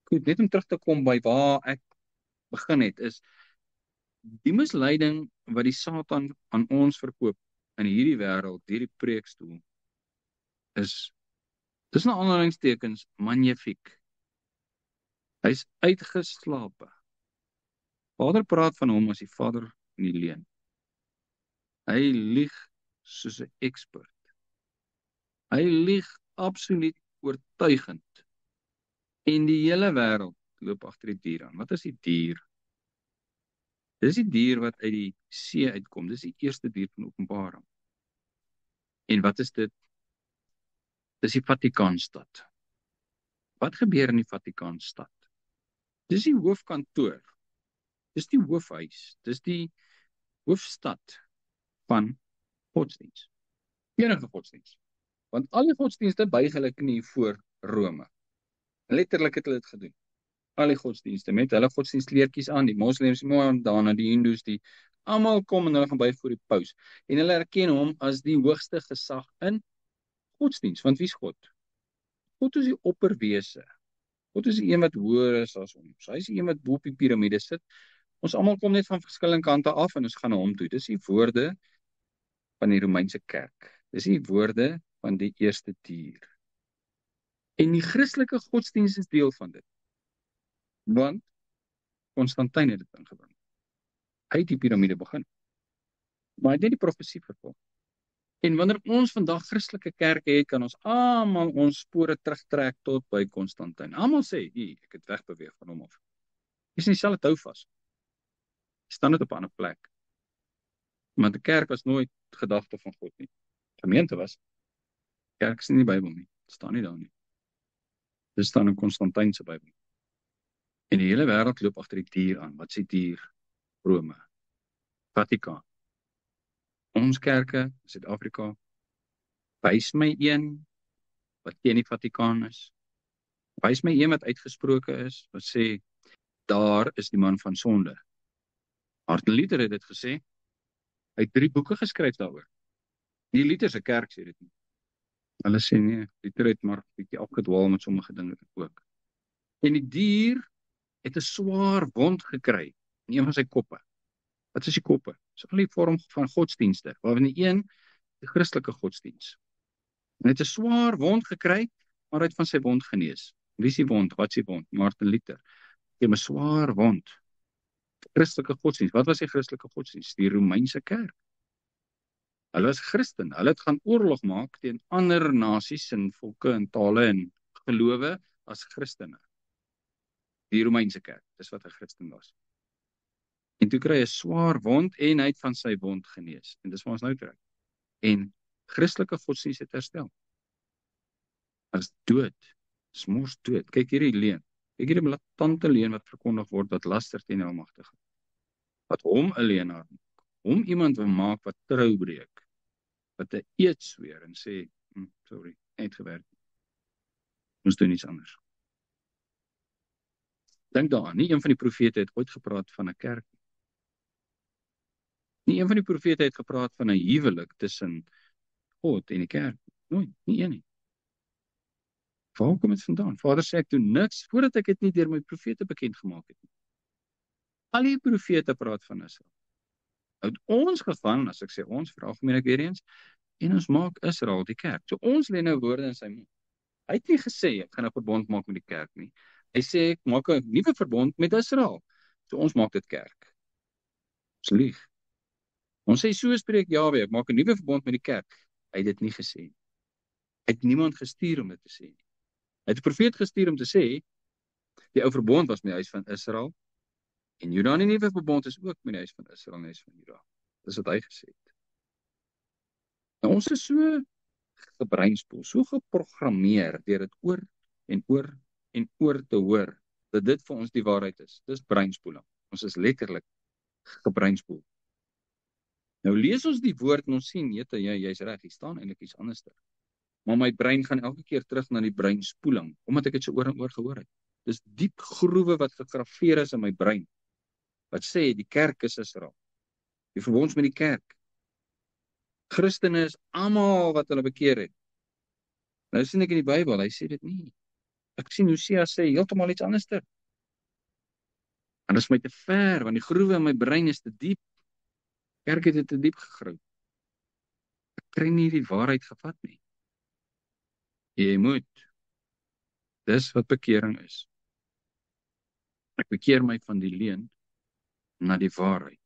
Goed, net om terug te kom by waar ek begin het, is die misleiding wat die Satan aan ons verkoop in hierdie wêreld, hierdie preekstoel, is tussen aanhalingstekens magnifiek. Hy's uitgeslape. Vader praat van hom as die vader in die leuen. Hy lieg soos 'n expert. Hy lieg absoluut oortuigend. En die hele wêreld loop agter die dier aan. Wat is die dier? Dis die dier wat uit die see uitkom. Dis die eerste dier van Openbaring. En wat is dit? Dis die Vatikaanstad. Wat gebeur in die Vatikaanstad? Dis die hoofkantoor. Dis die hoofhuis. Dis die hoofstad van godsdiens. Enige godsdiens. Want alle godsdienste buig hulle knie voor Rome. Letterlik het hulle dit gedoen. Al die godsdienste met hulle godsdienstleertjies aan, die moslems, die Mohammedane, die hindoes, die almal kom en hulle gaan buig voor die paus. En hulle erken hom as die hoogste gesag in godsdiens. Want wie is God? God is die opperwese. God is die een wat hoër is as ons. Hy is die een wat bo op die piramide sit. Ons almal kom net van verskillende kante af en ons gaan na hom toe. Dis die woorde van die Romeinse kerk. Dis die woorde van die eerste dier. En die Christelike godsdienst is deel van dit. Want Konstantin het dit ingebring. Hy het die piramide begin. Maar hy het net die profesie vervul. En wanneer ons vandag Christelike kerke het, kan ons almal ons spore terugtrek tot by Konstantin. Almal sê, ek het wegbeweeg van hom af. Hy is in dieselfde tou vas. Hy staan net op 'n ander plek. Want die kerk was nooit gedagte van God nie. Gemeente was. Kerk is nie in die Bybel nie. Het staan nie daar nie. Dit staan in Konstantin se Bybel. En die hele wêreld loop agter die dier aan. Wat is die dier? Rome. Vatikaan. Ons kerke in Suid-Afrika, wys my een wat teen die Vatikaan is. Wys my een wat uitgesproke is, wat sê, daar is die man van sonde. Martin Luther het dit gesê. Hy het 3 boeke geskryf daaroor. Die Luther se kerk sê dit nie. Hulle sê nee, Luther het maar 'n bietjie afgedwaal met sommige dinge ook. En die dier het 'n swaar wond gekry in een van sy koppe. Wat is die koppe? Dis al die vorm van godsdienste, waarvan die een die Christelike godsdiens. En hy het 'n swaar wond gekry, maar hy het van sy wond genees. Wie is die wond? Wat is die wond? Martin Luther. Hy het 'n swaar wond. Christelike godsdiens. Wat was die Christelike godsdiens? Die Romeinse kerk. Hulle was Christen. Hulle het gaan oorlog maak teen ander nasies en volke en tale en gelowe as Christene. Die Romeinse kerk, dis wat 'n Christen was. En toe kry hy 'n swaar wond en hy het van sy wond genees. En dis waar ons nou kry. En Christelike godsdienst het herstel. As dood, smors dood. Kyk hierdie leuen. Kyk hierdie militante leuen wat verkondig word, wat laster teen die Almagtige. Wat hom 'n leienaar maak. Hom iemand wil maak wat trou breek. Wat 'n eed sweer en sê, sorry, uitgewerk. Ons doen iets anders. Dink daaraan, nie een van die profete het ooit gepraat van 'n kerk. Nie een van die profete het gepraat van 'n huwelik tussen God en die kerk. Nooit, nie een nie. Waar kom dit vandaan? Vader sê ek doen niks voordat ek dit nie deur my profete bekend gemaak het nie. Al die profete praat van Israel. Het ons gegaan, as ek sê ons, veralgemeen ek weer eens, en ons maak Israel die kerk. So ons lê nou woorde in sy mond. Hy het nie gesê ek gaan 'n verbond maak met die kerk nie. Hy sê ek maak 'n nuwe verbond met Israel. So ons maak dit kerk. Ons lieg. Ons sê so spreek Jahwe, ek maak 'n nuwe verbond met die kerk. Hy het dit nie gesê nie. Hy het niemand gestuur om dit te sê nie. Hy het 'n profeet gestuur om te sê die ou verbond was met die huis van Israel en Juda, en die nuwe verbond is ook met die huis van Israel en die huis van Juda. Dis wat hy gesê het. Nou ons is so gebreinspoel, so geprogrammeer deur dit oor en oor en oor te hoor dat dit vir ons die waarheid is. Dis breinspoeling. Ons is letterlik gebreinspoel. Nou lees ons die woord en ons sien, jy's reg, hier staan eintlik iets anders ter. Maar my brein gaan elke keer terug na die breinspoeling, omdat ek dit so oor en oor gehoor het. Dis diep groewe wat gegraveer is in my brein, wat sê, die kerk is Israel. Die verbond met die kerk. Christene is almal wat hulle bekeer het. Nou sien ek in die Bybel, hy sê dit nie. Ek sien Hosea sê heeltemal iets anderster. En dit is my te ver, want die groewe in my brein is te diep. Kerk het dit te diep gegroei. Ek kry nie die waarheid gevat nie. Jy moet. Dis wat bekering is. Ek bekeer my van die leuen na die waarheid.